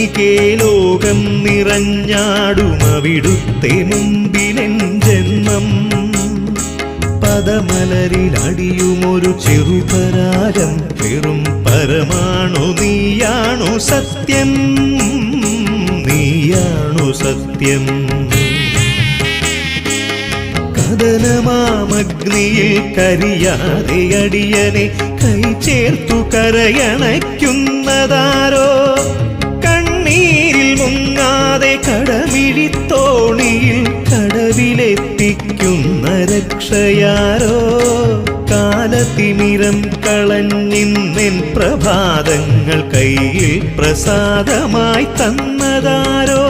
കാർത്തികേ ലോകം നിറഞ്ഞാടുമവിടുത്തെ മുമ്പിലെൻ ജന്മം പദമലരിലടിയുമൊരു ചെറുപരാരം വെറും പരമാണു നീയാണു സത്യം നീയാണു സത്യം കദനമാമഗ്നിയിൽ കരിയാതെ അടിയനെ കൈ ചേർത്തു കരയണയ്ക്കുന്നതാരോ കണ്ണീരിൽ മുങ്ങാതെ കടമിഴിത്തോണിയിൽ കടവിലെത്തിക്കുന്ന രക്ഷയാരോ കാലത്തിമിരം കളഞ്ഞിന്നെൻ പ്രഭാതങ്ങൾ കയ്യിൽ പ്രസാദമായി തന്നതാരോ